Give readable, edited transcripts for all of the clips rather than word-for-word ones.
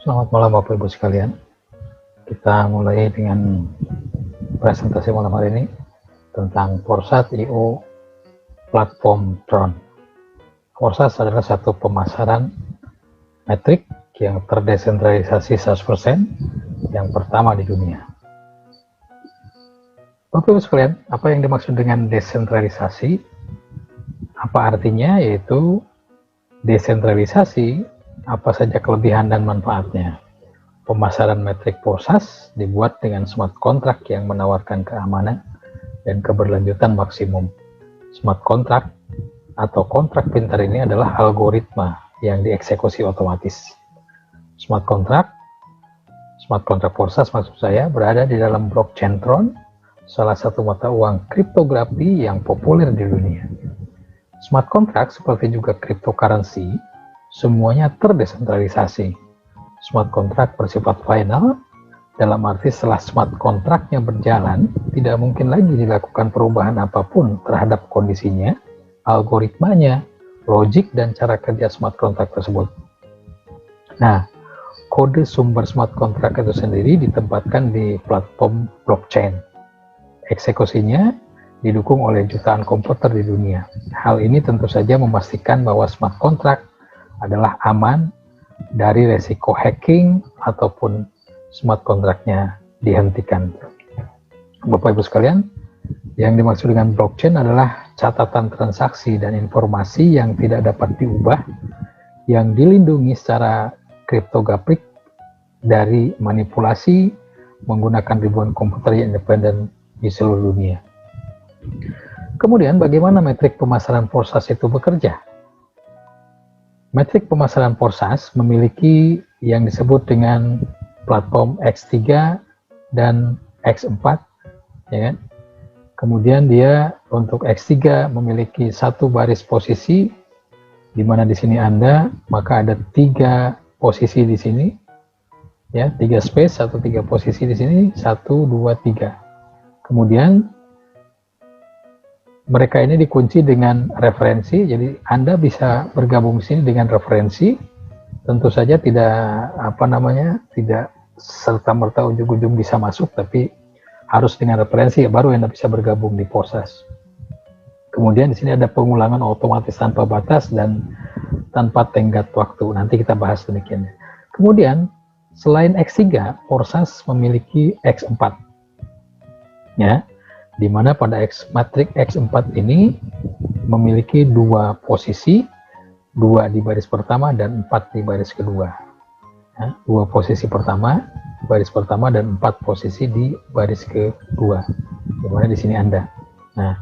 Selamat malam Bapak Ibu sekalian. Kita mulai dengan presentasi malam hari ini tentang Forsat.io platform Tron. Forsat adalah satu pemasaran metrik yang terdesentralisasi 100% yang pertama di dunia. Bapak Ibu sekalian, apa yang dimaksud dengan desentralisasi? Apa artinya? Yaitu desentralisasi, apa saja kelebihan dan manfaatnya. Pemasaran metrik Forsat dibuat dengan smart contract yang menawarkan keamanan dan keberlanjutan maksimum. Smart contract atau kontrak pintar ini adalah algoritma yang dieksekusi otomatis. Smart contract Forsat maksud saya berada di dalam blockchain Tron, salah satu mata uang kriptografi yang populer di dunia. Smart contract seperti juga cryptocurrency, semuanya terdesentralisasi. Smart contract bersifat final, dalam arti setelah smart contract-nya berjalan, tidak mungkin lagi dilakukan perubahan apapun terhadap kondisinya, algoritmanya, logik, dan cara kerja smart contract tersebut. Nah, kode sumber smart contract itu sendiri ditempatkan di platform blockchain. Eksekusinya didukung oleh jutaan komputer di dunia. Hal ini tentu saja memastikan bahwa smart contract adalah aman dari resiko hacking ataupun smart contract-nya dihentikan. Bapak Ibu sekalian, yang dimaksud dengan blockchain adalah catatan transaksi dan informasi yang tidak dapat diubah, yang dilindungi secara kriptografik dari manipulasi menggunakan ribuan komputer yang independen di seluruh dunia. Kemudian bagaimana metrik pemasaran Forsat itu bekerja? Metrik pemasaran Forsat memiliki yang disebut dengan platform X3 dan X4, ya kan? Kemudian dia untuk X3 memiliki satu baris posisi, di mana di sini maka ada 3 posisi di sini, ya, 3 space atau 3 posisi di sini, 1, 2, 3. Kemudian mereka ini dikunci dengan referensi, jadi Anda bisa bergabung di sini dengan referensi. Tentu saja tidak tidak serta-merta ujung-ujung bisa masuk, tapi harus dengan referensi baru Anda bisa bergabung di Forsat. Kemudian di sini ada pengulangan otomatis tanpa batas dan tanpa tenggat waktu. Nanti kita bahas demikian. Kemudian selain X3, Forsat memiliki X4. Ya, di mana pada matrik X4 ini memiliki 2 posisi, 2 di baris pertama dan 4 di baris kedua. Ya, 2 posisi pertama, baris pertama, dan 4 posisi di baris kedua. Di mana di sini Anda. Nah,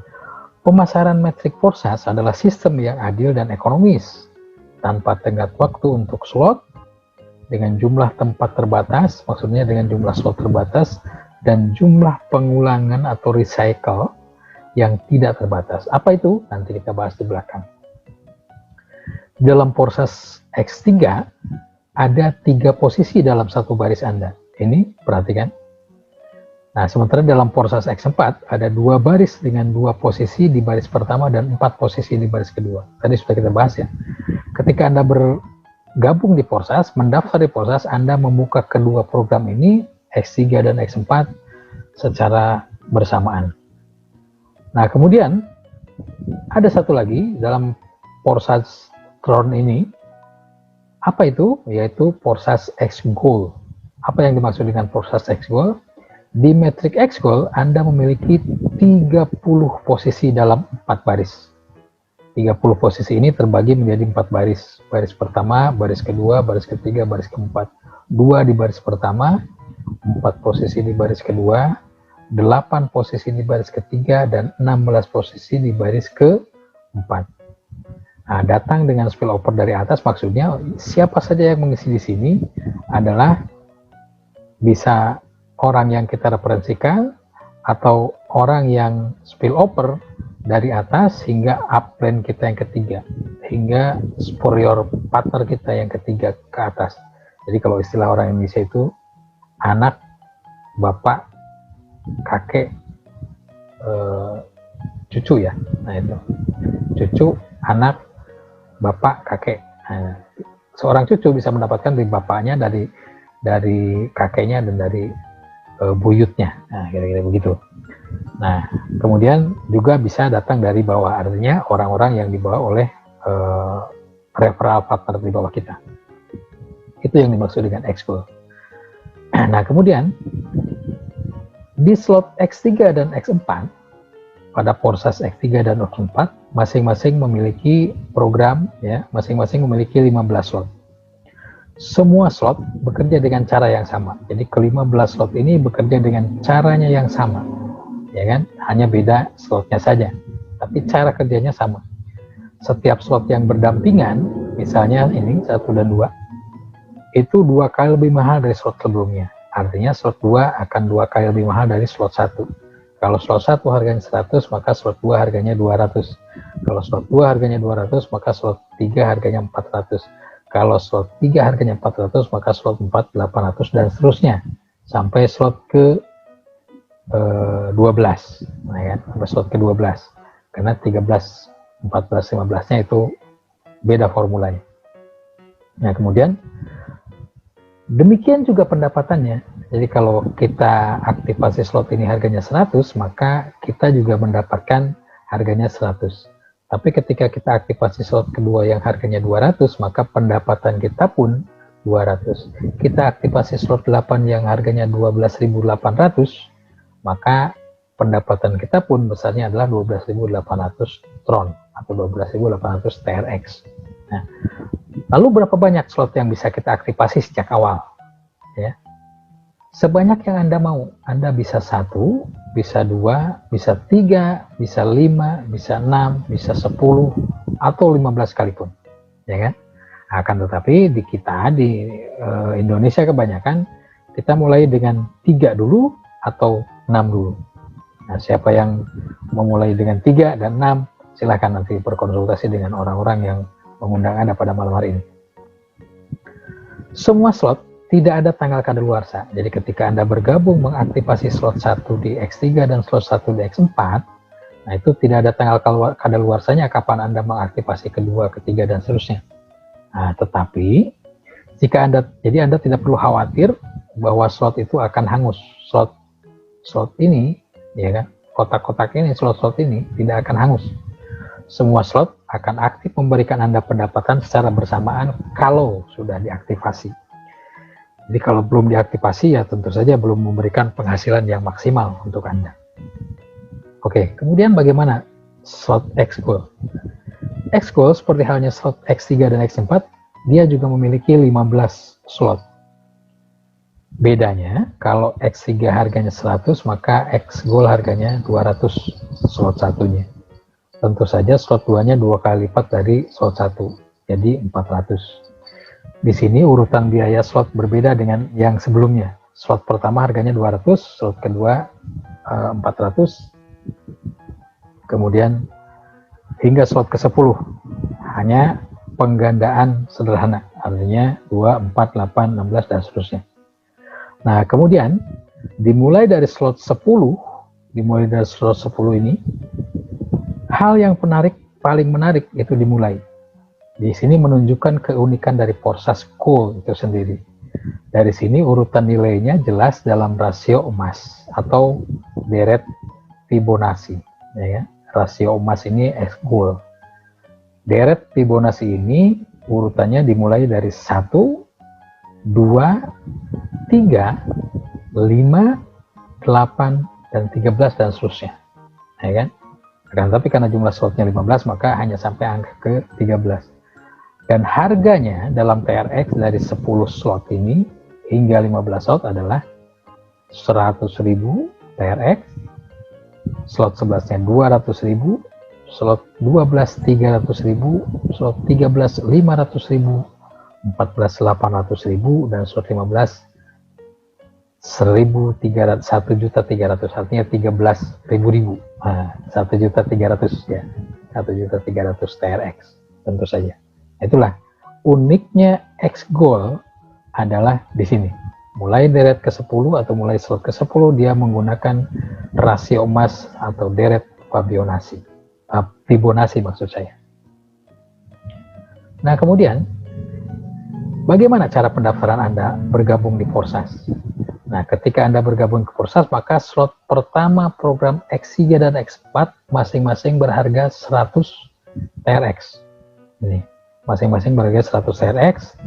pemasaran metrik Forsat adalah sistem yang adil dan ekonomis, tanpa tenggat waktu untuk slot, dengan jumlah tempat terbatas, maksudnya dengan jumlah slot terbatas, dan jumlah pengulangan atau recycle yang tidak terbatas. Apa itu? Nanti kita bahas di belakang. Dalam Forsat X3 ada 3 posisi dalam satu baris Anda. Ini perhatikan. Nah, sementara dalam Forsat X4 ada 2 baris dengan 2 posisi di baris pertama dan 4 posisi di baris kedua. Tadi sudah kita bahas ya. Ketika Anda bergabung di Forsat, mendaftar di Forsat, Anda membuka kedua program ini, X3 dan X4, secara bersamaan. Nah, kemudian ada satu lagi dalam Forsat Tron ini. Apa itu? Yaitu Forsat X Gold. Apa yang dimaksud dengan Forsat X Gold? Di metrik X Gold, Anda memiliki 30 posisi dalam 4 baris. 30 posisi ini terbagi menjadi 4 baris. Baris pertama, baris kedua, baris ketiga, baris keempat. 2 di baris pertama, 4 posisi di baris kedua, 8 posisi di baris ketiga, dan 16 posisi di baris keempat. Nah, datang dengan spillover dari atas maksudnya siapa saja yang mengisi di sini adalah bisa orang yang kita referensikan atau orang yang spillover dari atas hingga upline kita yang ketiga, hingga superior partner kita yang ketiga ke atas. Jadi kalau istilah orang Indonesia itu anak, bapak, kakek, cucu ya. Nah itu cucu, anak, bapak, kakek. Nah, seorang cucu bisa mendapatkan dari bapaknya, dari dari kakeknya dan dari buyutnya. Nah, kira-kira begitu. Nah, kemudian juga bisa datang dari bawah, artinya orang-orang yang dibawa oleh referral partner di bawah kita. Itu yang dimaksud dengan X-goal. Nah, kemudian di slot X3 dan X4, pada proses X3 dan X4, masing-masing memiliki program, ya, masing-masing memiliki 15 slot. Semua slot bekerja dengan cara yang sama. Jadi ke-15 slot ini bekerja dengan caranya yang sama, ya kan? Hanya beda slotnya saja, tapi cara kerjanya sama. Setiap slot yang berdampingan, misalnya ini 1 dan 2, itu 2 kali lebih mahal dari slot sebelumnya. Artinya slot 2 akan 2 kali lebih mahal dari slot 1. Kalau slot 1 harganya 100, maka slot 2 harganya 200. Kalau slot 2 harganya 200, maka slot 3 harganya 400. Kalau slot 3 harganya 400, maka slot 4 800 dan seterusnya sampai slot ke 12. Nah, ya, sampai slot ke 12. Karena 13, 14, 15-nya itu beda formulanya. Nah, kemudian demikian juga pendapatannya. Jadi kalau kita aktifasi slot ini harganya 100, maka kita juga mendapatkan harganya 100. Tapi ketika kita aktifasi slot kedua yang harganya 200, maka pendapatan kita pun 200. Kita aktifasi slot 8 yang harganya 12.800, maka pendapatan kita pun besarnya adalah 12.800 Tron atau 12.800 TRX. Nah, lalu berapa banyak slot yang bisa kita aktifasi sejak awal? Ya, sebanyak yang Anda mau. Anda bisa 1, bisa 2, bisa 3, bisa 5, bisa 6, bisa 10, atau 15 sekalipun. Ya kan? Akan tetapi di kita, di Indonesia kebanyakan, kita mulai dengan 3 dulu atau 6 dulu. Nah, siapa yang memulai dengan 3 dan 6, silahkan nanti berkonsultasi dengan orang-orang yang mengundang Anda pada malam hari ini. Semua slot tidak ada tanggal kadaluarsa. Jadi ketika Anda bergabung mengaktifasi slot 1 di X3 dan slot 1 di X4, nah itu tidak ada tanggal kadaluarsanya kapan Anda mengaktifasi kedua, ketiga, dan seterusnya. Nah, tetapi jika Anda tidak perlu khawatir bahwa slot itu akan hangus. Slot ini, ya kan, kotak-kotak ini, slot-slot ini tidak akan hangus. Semua slot akan aktif memberikan Anda pendapatan secara bersamaan kalau sudah diaktifasi. Jadi kalau belum diaktifasi, ya tentu saja belum memberikan penghasilan yang maksimal untuk Anda. Oke, kemudian bagaimana slot X-goal? X-goal seperti halnya slot X3 dan X4, dia juga memiliki 15 slot. Bedanya, kalau X3 harganya 100, maka X-goal harganya 200 slot satunya. Tentu saja slot 2-nya 2 kali lipat dari slot 1, jadi 400. Di sini urutan biaya slot berbeda dengan yang sebelumnya. Slot pertama harganya 200, slot kedua 400, kemudian hingga slot ke-10 hanya penggandaan sederhana, artinya 2, 4, 8, 16, dan seterusnya. Nah, kemudian dimulai dari slot 10, ini, hal yang paling menarik itu dimulai. Di sini menunjukkan keunikan dari proses goal itu sendiri. Dari sini urutan nilainya jelas dalam rasio emas atau deret Fibonacci. Ya, rasio emas ini X-goal. Deret Fibonacci ini urutannya dimulai dari 1, 2, 3, 5, 8, dan 13, dan seterusnya. Ya kan? Tapi karena jumlah slotnya 15, maka hanya sampai angka ke 13. Dan harganya dalam TRX dari 10 slot ini hingga 15 slot adalah 100.000 TRX, slot 11-nya 200.000, slot 12 300.000, slot 13 500.000, 14 800.000, dan slot 15 1.300.000, artinya 13.000. Nah, 1.300.000 ya, 1.300.000 TRX tentu saja. Itulah uniknya X-goal adalah di sini. Mulai deret ke-10 atau mulai slot ke-10 dia menggunakan rasio emas atau deret Fibonacci maksud saya. Nah, kemudian Bagaimana cara pendaftaran Anda bergabung di Forsas? Nah, ketika Anda bergabung ke Forsas, maka slot pertama program X3 dan X4 masing-masing berharga 100 TRX. Ini, masing-masing berharga 100 TRX.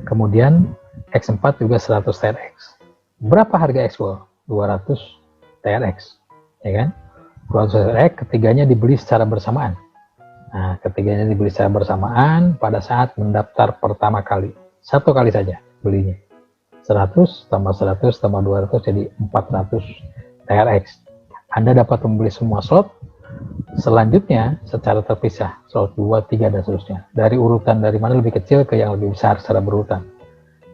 Kemudian X4 juga 100 TRX. Berapa harga X4? 200 TRX. Ya kan? 200 TRX, ketiganya dibeli secara bersamaan. Nah, ketiganya dibeli secara bersamaan pada saat mendaftar pertama kali. Satu kali saja belinya. 100 tambah 100 tambah 200 jadi 400 TRX. Anda dapat membeli semua slot. Selanjutnya secara terpisah, slot 2, 3 dan seterusnya. Dari urutan dari mana lebih kecil ke yang lebih besar secara berurutan.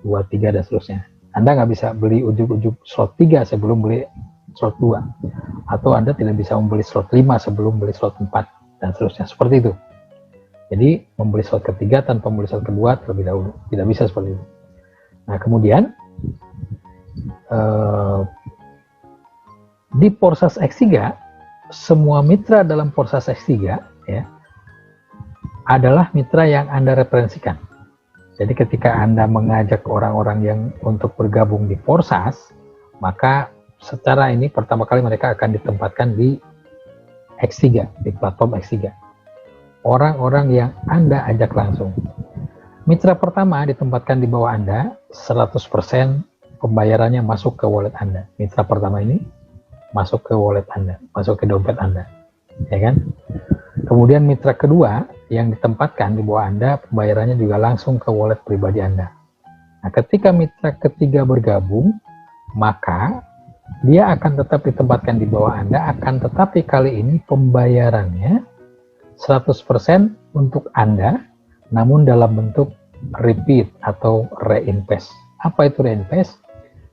2, 3 dan seterusnya. Anda nggak bisa beli ujung-ujung slot 3 sebelum beli slot 2. Atau Anda tidak bisa membeli slot 5 sebelum beli slot 4 dan seterusnya. Seperti itu. Jadi membeli slot ketiga tanpa membeli slot kedua terlebih dahulu. Tidak bisa seperti itu. Nah, kemudian di Forsas X3, semua mitra dalam Forsas X3 ya, adalah mitra yang Anda referensikan. Jadi ketika Anda mengajak orang-orang yang untuk bergabung di Forsas, maka secara ini pertama kali mereka akan ditempatkan di X3, di platform X3. Orang-orang yang Anda ajak langsung. Mitra pertama ditempatkan di bawah Anda, 100% pembayarannya masuk ke wallet Anda. Mitra pertama ini masuk ke wallet Anda, masuk ke dompet Anda, ya kan? Kemudian mitra kedua yang ditempatkan di bawah Anda, pembayarannya juga langsung ke wallet pribadi Anda. Nah, ketika mitra ketiga bergabung, maka dia akan tetap ditempatkan di bawah Anda, akan tetapi kali ini pembayarannya 100% untuk Anda, namun dalam bentuk repeat atau reinvest. Apa itu reinvest?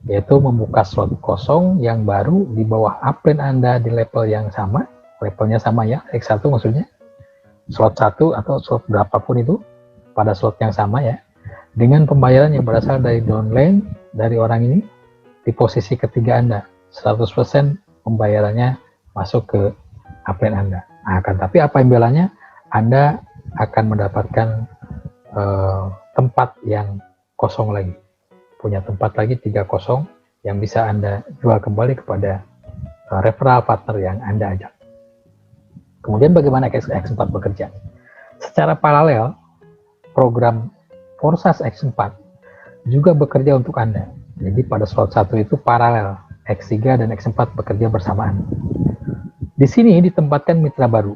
Yaitu membuka slot kosong yang baru di bawah upline Anda di level yang sama, levelnya sama ya, X1 maksudnya, slot 1 atau slot berapapun itu, pada slot yang sama ya, dengan pembayaran yang berasal dari downline, dari orang ini, di posisi ketiga Anda, 100% pembayarannya masuk ke upline Anda. Nah, akan tapi apa imbalannya? Anda akan mendapatkan tempat yang kosong lagi. Punya tempat lagi 3 kosong yang bisa Anda jual kembali kepada referral partner yang Anda ajak. Kemudian bagaimana X4 bekerja? Secara paralel, program Forsas X4 juga bekerja untuk Anda. Jadi pada slot 1 itu paralel, X3 dan X4 bekerja bersamaan. Di sini ditempatkan mitra baru,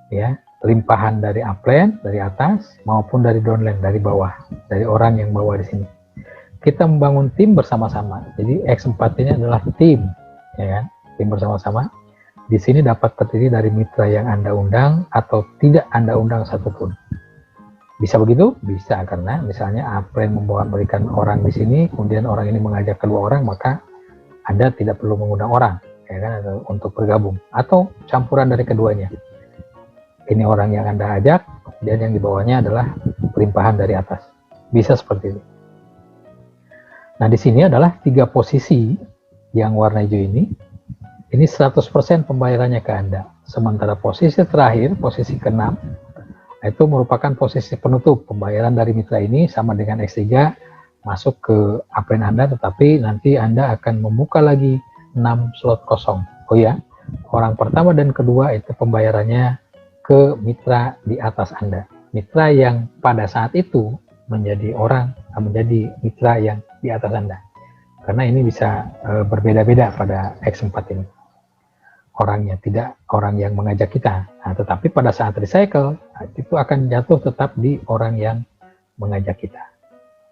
ya, limpahan dari upline, dari atas, maupun dari downline, dari bawah, dari orang yang bawa di sini. Kita membangun tim bersama-sama. Jadi X4 ini adalah tim, ya kan? Tim bersama-sama. Di sini dapat terdiri dari mitra yang Anda undang atau tidak Anda undang satupun. Bisa begitu? Bisa, karena misalnya upline memberikan orang di sini, kemudian orang ini mengajak kedua orang, maka Anda tidak perlu mengundang orang, ya kan, untuk bergabung. Atau campuran dari keduanya. Ini orang yang Anda ajak, dan yang di bawahnya adalah limpahan dari atas. Bisa seperti itu. Nah, di sini adalah 3 posisi yang warna hijau ini 100% pembayarannya ke Anda. Sementara posisi terakhir, posisi ke-6, itu merupakan posisi penutup. Pembayaran dari mitra ini sama dengan X3 masuk ke upline Anda, tetapi nanti Anda akan membuka lagi 6 slot kosong. Oh ya, orang pertama dan kedua itu pembayarannya ke mitra di atas Anda. Mitra yang pada saat itu menjadi mitra yang di atas Anda. Karena ini bisa berbeda-beda pada X4 ini. Orangnya tidak orang yang mengajak kita. Nah, tetapi pada saat recycle, itu akan jatuh tetap di orang yang mengajak kita.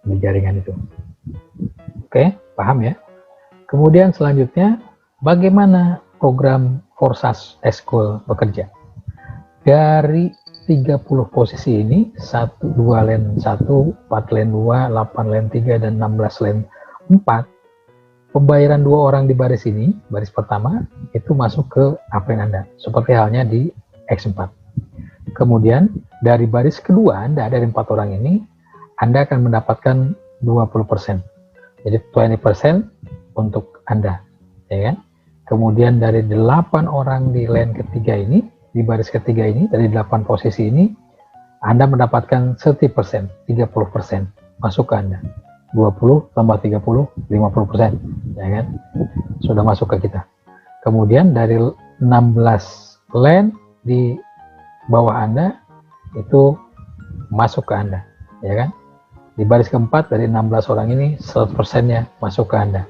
Di jaringan itu. Oke, paham ya? Kemudian selanjutnya, bagaimana program Forsas School bekerja? Dari 30 posisi ini, 1, 2 len 1, 4 len 2, 8 len 3, dan 16 len 4, pembayaran 2 orang di baris ini, baris pertama, itu masuk ke upline Anda, seperti halnya di X4. Kemudian, dari baris kedua Anda, dari 4 orang ini, Anda akan mendapatkan 20%. Jadi 20% untuk Anda, ya kan? Kemudian dari 8 orang di len ketiga ini, di baris ketiga ini, dari 8 posisi ini, Anda mendapatkan 30%, 30%. masuk ke Anda. 20 tambah 30, 50%, ya kan? Sudah masuk ke kita. Kemudian dari 16 land di bawah Anda itu masuk ke Anda, ya kan? Di baris keempat dari 16 orang ini 100%-nya masuk ke Anda.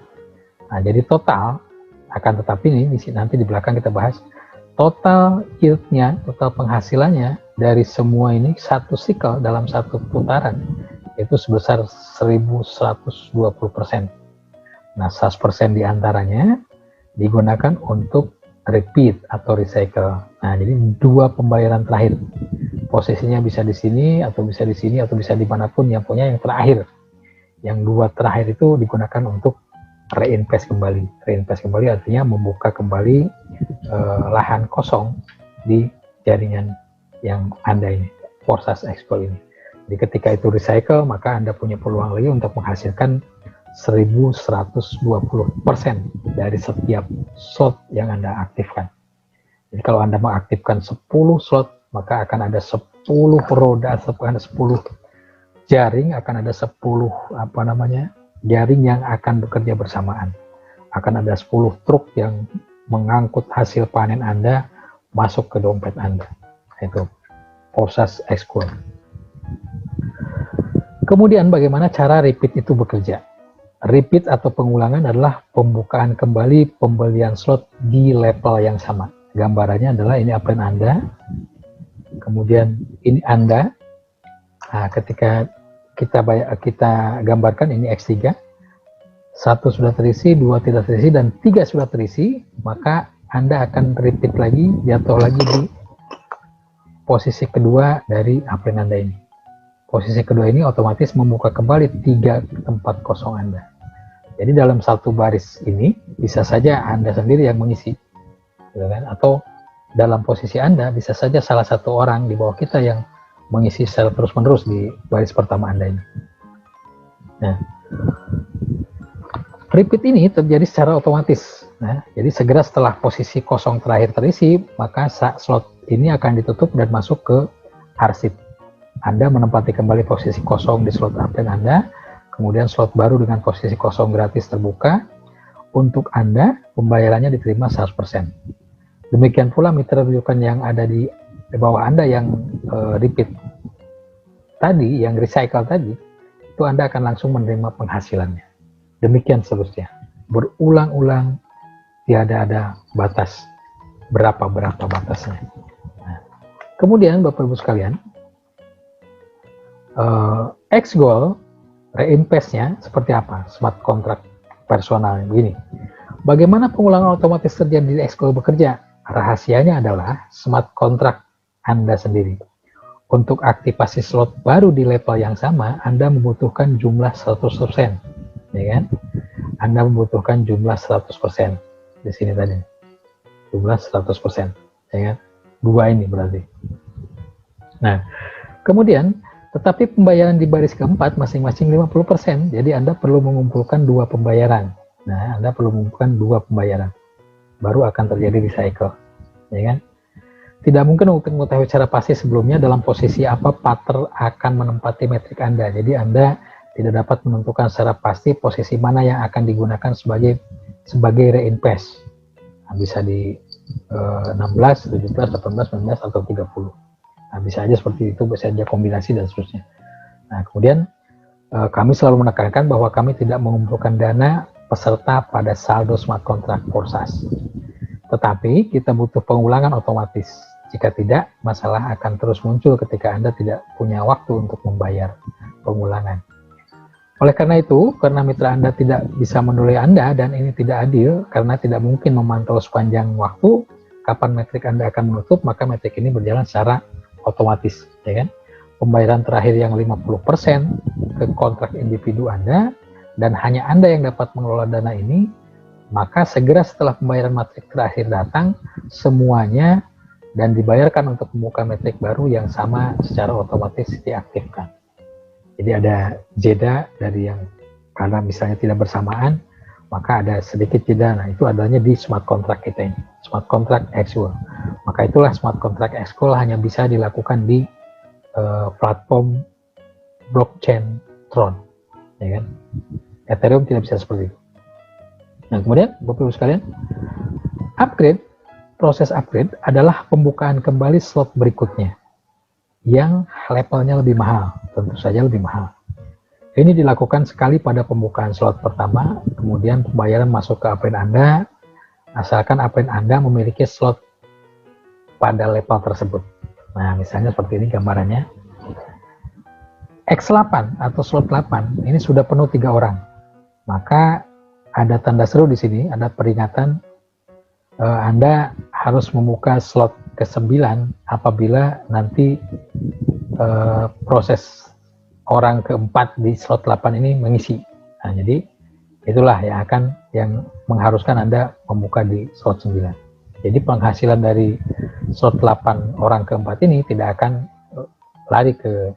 Nah, jadi total, akan tetapi ini nanti di belakang kita bahas, total yield-nya, total penghasilannya dari semua ini satu cycle dalam satu putaran itu sebesar 1120%. Nah, 100% diantaranya digunakan untuk repeat atau recycle. Nah, jadi dua pembayaran terakhir. Posisinya bisa di sini, atau bisa di sini, atau bisa dimanapun, yang punya yang terakhir. Yang dua terakhir itu digunakan untuk reinvest kembali. Reinvest kembali artinya membuka kembali lahan kosong di jaringan yang Anda ini, Forsas Exco ini. Jadi ketika itu recycle, maka Anda punya peluang lagi untuk menghasilkan 1120% dari setiap slot yang Anda aktifkan. Jadi kalau Anda mengaktifkan 10 slot, maka akan ada 10 roda, akan ada 10 jaring, akan ada 10 jaring yang akan bekerja bersamaan. Akan ada 10 truk yang mengangkut hasil panen Anda masuk ke dompet Anda. Itu Forsas Exco. Kemudian bagaimana cara repeat itu bekerja? Repeat atau pengulangan adalah pembukaan kembali pembelian slot di level yang sama. Gambarannya adalah ini upline Anda, kemudian ini Anda. Nah, ketika kita gambarkan ini X3, 1 sudah terisi, 2 tidak terisi, dan 3 sudah terisi, maka Anda akan repeat lagi, jatuh lagi di posisi kedua dari upline Anda ini. Posisi kedua ini otomatis membuka kembali 3 tempat kosong Anda. Jadi dalam satu baris ini bisa saja Anda sendiri yang mengisi, gitu kan? Atau dalam posisi Anda bisa saja salah satu orang di bawah kita yang mengisi secara terus-menerus di baris pertama Anda ini. Nah, repeat ini terjadi secara otomatis. Nah, jadi segera setelah posisi kosong terakhir terisi, maka slot ini akan ditutup dan masuk ke arsip. Anda menempati kembali posisi kosong di slot upline Anda, kemudian slot baru dengan posisi kosong gratis terbuka. Untuk Anda, pembayarannya diterima 100%. Demikian pula mitra rujukan yang ada di bawah Anda yang repeat tadi, yang recycle tadi, itu Anda akan langsung menerima penghasilannya. Demikian seterusnya. Berulang-ulang, tiada ada batas. Berapa batasnya. Nah, kemudian Bapak Ibu sekalian, X-Goal reinvestnya seperti apa? Smart contract personal begini. Bagaimana pengulangan otomatis terjadi di X-Goal bekerja? Rahasianya adalah smart contract Anda sendiri. Untuk aktivasi slot baru di level yang sama, Anda membutuhkan jumlah 100%, ya kan? Anda membutuhkan jumlah 100% di sini tadi. Jumlah 100%, ya kan? Dua ini berarti. Nah, kemudian tetapi pembayaran di baris keempat masing-masing 50%. Jadi Anda perlu mengumpulkan 2 pembayaran. Nah, Anda perlu mengumpulkan 2 pembayaran. Baru akan terjadi recycle, ya kan? Tidak mungkin untuk mengetahui secara pasti sebelumnya dalam posisi apa partner akan menempati metrik Anda. Jadi Anda tidak dapat menentukan secara pasti posisi mana yang akan digunakan sebagai reinvest. Nah, bisa di 16, 17, 18, 19, atau 30. Nah, bisa aja seperti itu, bisa aja kombinasi dan seterusnya. Nah, kemudian kami selalu menekankan bahwa kami tidak mengumpulkan dana peserta pada saldo smart contract Forsas. Tetapi kita butuh pengulangan otomatis. Jika tidak, masalah akan terus muncul ketika Anda tidak punya waktu untuk membayar pengulangan. Oleh karena itu, karena mitra Anda tidak bisa menilai Anda dan ini tidak adil karena tidak mungkin memantau sepanjang waktu kapan metrik Anda akan menutup, maka metrik ini berjalan secara otomatis, ya kan? Pembayaran terakhir yang 50% ke kontrak individu Anda dan hanya Anda yang dapat mengelola dana ini, maka segera setelah pembayaran metrik terakhir datang, semuanya dan dibayarkan untuk membuka metrik baru yang sama secara otomatis diaktifkan. Jadi ada jeda dari yang karena misalnya tidak bersamaan, maka ada sedikit jeda. Nah, itu adanya di smart contract kita ini, smart contract X-Goal. Maka itulah smart contract X-Goal hanya bisa dilakukan di platform blockchain Tron, ya kan? Ethereum tidak bisa seperti itu. Nah, kemudian Bapak Ibu sekalian, proses upgrade adalah pembukaan kembali slot berikutnya yang levelnya lebih mahal, tentu saja lebih mahal. Ini dilakukan sekali pada pembukaan slot pertama, kemudian pembayaran masuk ke upgrade Anda, asalkan upgrade Anda memiliki slot pada level tersebut. Nah, misalnya seperti ini gambarannya. X8 atau slot 8 ini sudah penuh 3 orang. Maka ada tanda seru di sini, ada peringatan Anda harus membuka slot ke-9 apabila nanti proses orang keempat di slot 8 ini mengisi. Nah, jadi itulah yang mengharuskan Anda membuka di slot 9. Jadi penghasilan dari slot 8 orang keempat ini tidak akan lari ke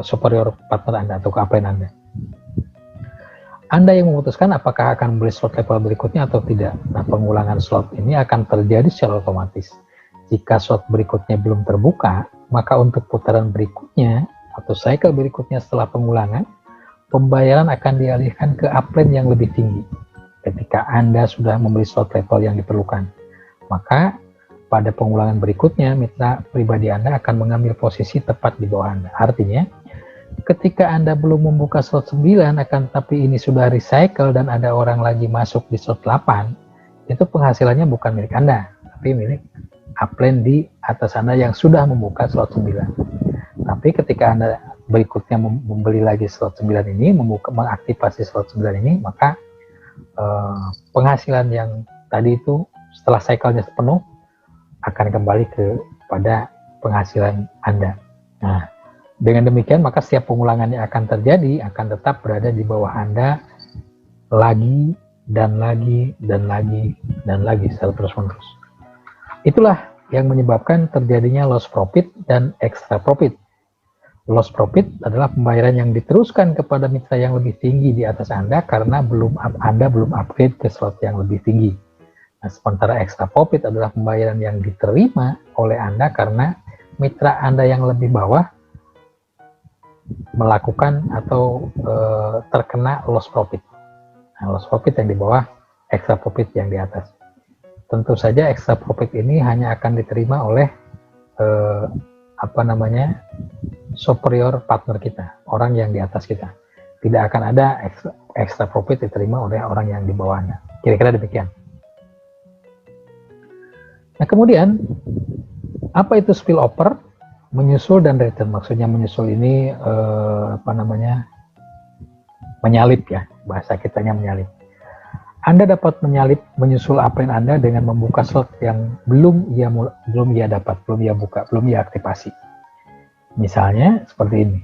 superior partner Anda atau ke upline Anda. Anda yang memutuskan apakah akan membeli slot level berikutnya atau tidak. Nah, pengulangan slot ini akan terjadi secara otomatis. Jika slot berikutnya belum terbuka, maka untuk putaran berikutnya atau cycle berikutnya setelah pengulangan, pembayaran akan dialihkan ke upline yang lebih tinggi. Ketika Anda sudah membeli slot level yang diperlukan, maka pada pengulangan berikutnya mitra pribadi Anda akan mengambil posisi tepat di bawah Anda. Artinya, ketika Anda belum membuka slot 9, tapi ini sudah recycle dan ada orang lagi masuk di slot 8, itu penghasilannya bukan milik Anda, tapi milik upline di atas Anda yang sudah membuka slot 9. Tapi ketika Anda berikutnya membeli lagi slot 9 ini, mengaktifasi slot 9 ini, maka penghasilan yang tadi itu setelah cycle-nya penuh akan kembali kepada penghasilan Anda. Nah, dengan demikian maka setiap pengulangan yang akan terjadi akan tetap berada di bawah Anda lagi dan lagi dan lagi dan lagi secara terus-menerus. Itulah yang menyebabkan terjadinya loss profit dan extra profit. Loss profit adalah pembayaran yang diteruskan kepada mitra yang lebih tinggi di atas Anda karena Anda belum upgrade ke slot yang lebih tinggi. Nah, sementara extra profit adalah pembayaran yang diterima oleh Anda karena mitra Anda yang lebih bawah melakukan atau terkena loss profit. Nah, loss profit yang di bawah, extra profit yang di atas. Tentu saja extra profit ini hanya akan diterima oleh superior partner kita, orang yang di atas kita. Tidak akan ada extra profit diterima oleh orang yang di bawahnya. Kira-kira demikian. Nah, kemudian apa itu spillover? Menyusul dan return. Maksudnya menyusul ini menyalip ya, bahasa kitanya menyalip. Anda dapat menyusul upline Anda dengan membuka slot yang belum ia buka, belum ia aktifasi. Misalnya seperti ini.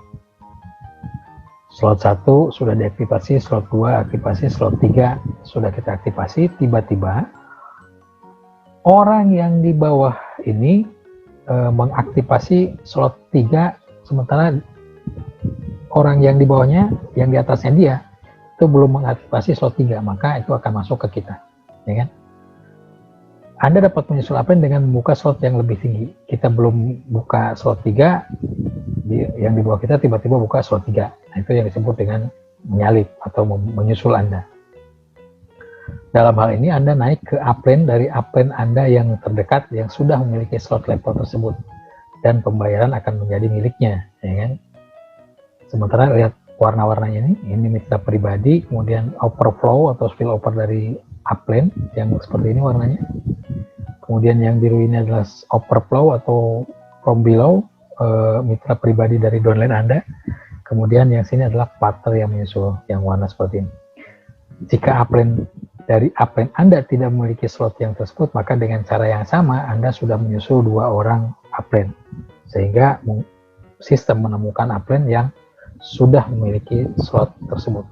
Slot 1 sudah diaktifasi, slot 2 aktifasi, slot 3 sudah kita aktifasi. Tiba-tiba orang yang di bawah ini mengaktifasi slot 3, sementara orang yang di bawahnya, yang di atasnya dia itu belum mengaktifasi slot 3, maka itu akan masuk ke kita, ya kan? Anda dapat menyusul upline dengan membuka slot yang lebih tinggi. Kita belum buka slot 3, yang di bawah kita tiba-tiba buka slot 3. Nah, itu yang disebut dengan menyalip atau menyusul Anda. Dalam hal ini Anda naik ke upline dari upline Anda yang terdekat yang sudah memiliki slot level tersebut dan pembayaran akan menjadi miliknya, ya kan? Sementara lihat warna-warnanya ini mitra pribadi, kemudian overflow atau spillover dari upline yang seperti ini warnanya. Kemudian yang biru ini adalah overflow atau from below, mitra pribadi dari downline Anda. Kemudian yang sini adalah partner yang menyusul yang warna seperti ini. Jika upline Anda tidak memiliki slot yang tersebut, maka dengan cara yang sama Anda sudah menyusul 2 orang upline, sehingga sistem menemukan upline yang sudah memiliki slot tersebut.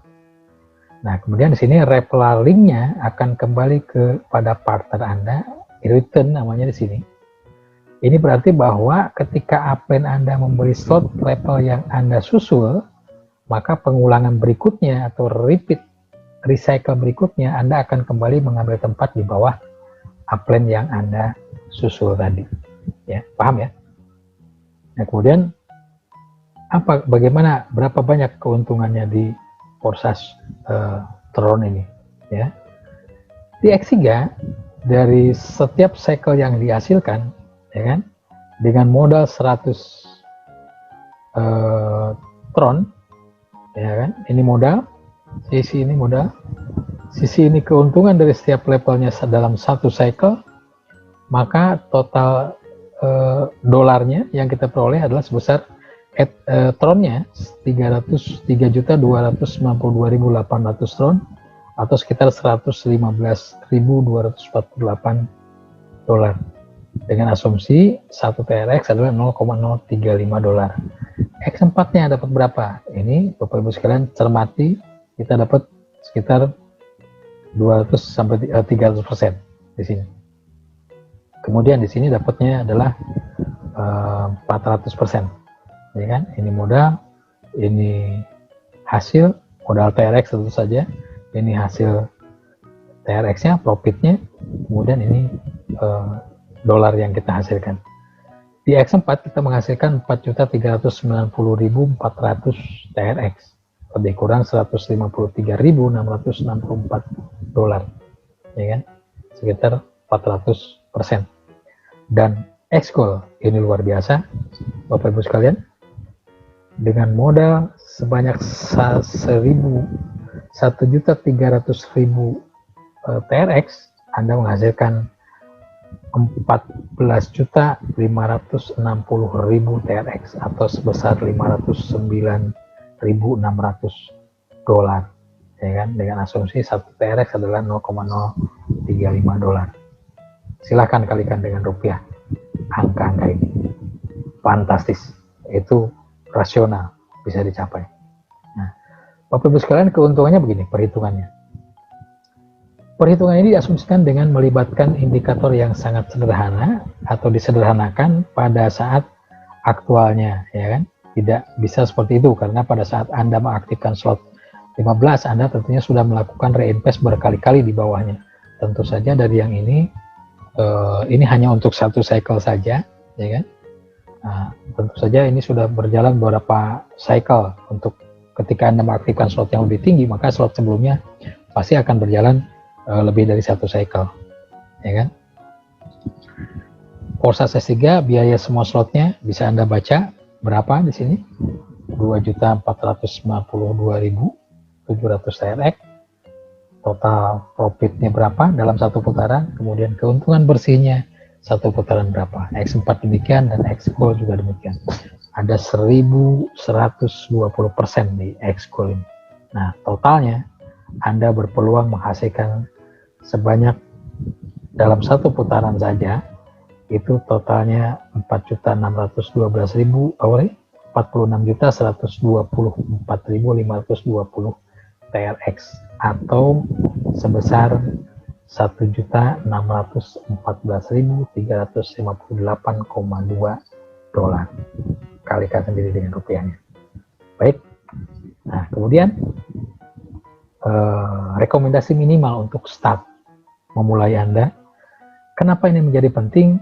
Nah, kemudian di sini referral link-nya akan kembali kepada partner Anda, return namanya di sini. Ini berarti bahwa ketika upline Anda membeli slot level yang Anda susul, maka pengulangan berikutnya atau recycle berikutnya Anda akan kembali mengambil tempat di bawah upline yang Anda susul tadi. Ya, paham ya? Nah, kemudian berapa banyak keuntungannya di Forsage Tron ini, ya. Di X3 dari setiap cycle yang dihasilkan, ya kan, dengan modal 100 Tron, ya kan, ini modal, sisi ini modal, sisi ini keuntungan dari setiap levelnya dalam satu cycle, maka total dolarnya yang kita peroleh adalah sebesar tronnya 303.292.800 tron atau sekitar 115.248 dolar, dengan asumsi 1 TRX adalah 0,035 dolar. X4 nya dapat berapa? Ini Bapak Ibu sekalian cermati, kita dapat sekitar 200 sampai 300% di sini. Kemudian di sini dapatnya adalah 400%, ya kan? Ini modal, ini hasil modal TRX tentu saja, ini hasil TRX-nya, profitnya, kemudian ini dolar yang kita hasilkan. Di X4 kita menghasilkan 4.390.400 TRX, lebih kurang 153.664 dolar, ya kan? Sekitar 400%. Dan X-Gold ini luar biasa, Bapak Ibu sekalian, dengan modal sebanyak 1.300.000 TRX, Anda menghasilkan 14.560.000 TRX atau sebesar 509.600 dolar, ya kan, dengan asumsi 1 TRX adalah 0,035 dolar. Silahkan kalikan dengan rupiah angka-angka ini, fantastis, itu rasional, bisa dicapai. Nah, Bapak Ibu sekalian, keuntungannya begini perhitungannya. Perhitungan ini diasumsikan dengan melibatkan indikator yang sangat sederhana atau disederhanakan pada saat aktualnya, ya kan? Tidak bisa seperti itu karena pada saat Anda mengaktifkan slot 15, Anda tentunya sudah melakukan reinvest berkali-kali di bawahnya. Tentu saja dari yang ini hanya untuk satu cycle saja, ya kan? Nah, tentu saja ini sudah berjalan beberapa cycle. Untuk ketika Anda mengaktifkan slot yang lebih tinggi, maka slot sebelumnya pasti akan berjalan lebih dari satu cycle, ya kan? Forsage S3 biaya semua slotnya bisa Anda baca berapa di sini, 2.452.700 TRX. Total profitnya berapa dalam satu putaran, kemudian keuntungan bersihnya satu putaran berapa. X4 demikian dan X-Gold juga demikian. Ada 1.120% di X-Gold ini. Nah, totalnya Anda berpeluang menghasilkan sebanyak dalam satu putaran saja itu totalnya 46.124.520 TRX atau sebesar 1.614.358,2 dolar. Kalikan sendiri dengan rupiahnya. Baik. Nah, kemudian rekomendasi minimal untuk start memulai Anda. Kenapa ini menjadi penting?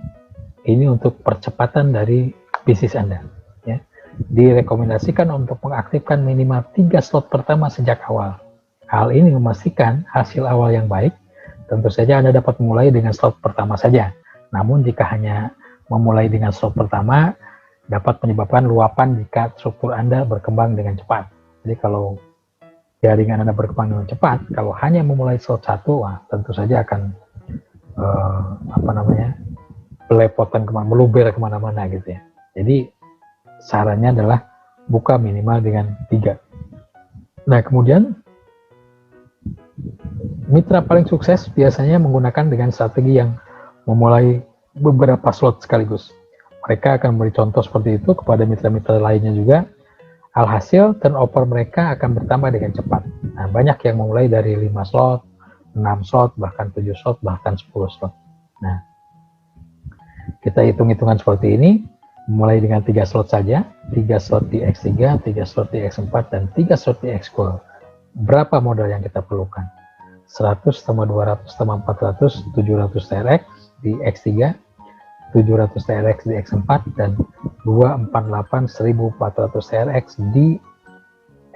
Ini untuk percepatan dari bisnis Anda, ya. Direkomendasikan untuk mengaktifkan minimal 3 slot pertama sejak awal. Hal ini memastikan hasil awal yang baik. Tentu saja Anda dapat mulai dengan slot pertama saja. Namun jika hanya memulai dengan slot pertama, dapat menyebabkan luapan jika struktur Anda berkembang dengan cepat. Jadi kalau jaringan Anda berkembang dengan cepat, kalau hanya memulai slot 1, tentu saja akan belepotan meluber kemana-mana gitu ya. Jadi sarannya adalah buka minimal dengan 3. Nah, kemudian mitra paling sukses biasanya menggunakan dengan strategi yang memulai beberapa slot sekaligus. Mereka akan memberi contoh seperti itu kepada mitra-mitra lainnya juga. Alhasil turnover mereka akan bertambah dengan cepat. Nah, banyak yang memulai dari 5 slot, 6 slot, bahkan 7 slot, bahkan 10 slot. Nah, kita hitung-hitungan seperti ini, mulai dengan 3 slot saja, 3 slot di X3, 3 slot di X4, dan 3 slot di X-Gold. Berapa modal yang kita perlukan? 100 tambah 200 tambah 400, 700 TRX di X3, 700 TRX di X4 dan 248 1400 TRX di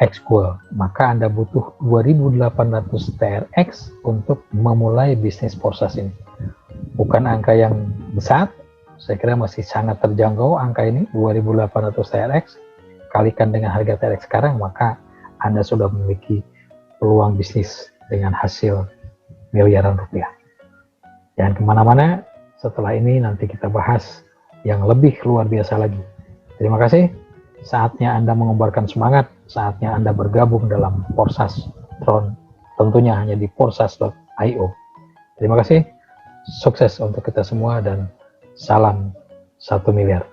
X-Cool. Maka Anda butuh 2800 TRX untuk memulai bisnis Porsas ini. Bukan angka yang besar, saya kira masih sangat terjangkau angka ini, 2800 TRX. Kalikan dengan harga TRX sekarang, maka Anda sudah memiliki peluang bisnis dengan hasil miliaran rupiah. Jangan kemana-mana, setelah ini nanti kita bahas yang lebih luar biasa lagi. Terima kasih, saatnya Anda mengobarkan semangat, saatnya Anda bergabung dalam Porsas Tron, tentunya hanya di porsas.io. Terima kasih, sukses untuk kita semua dan salam 1 miliar.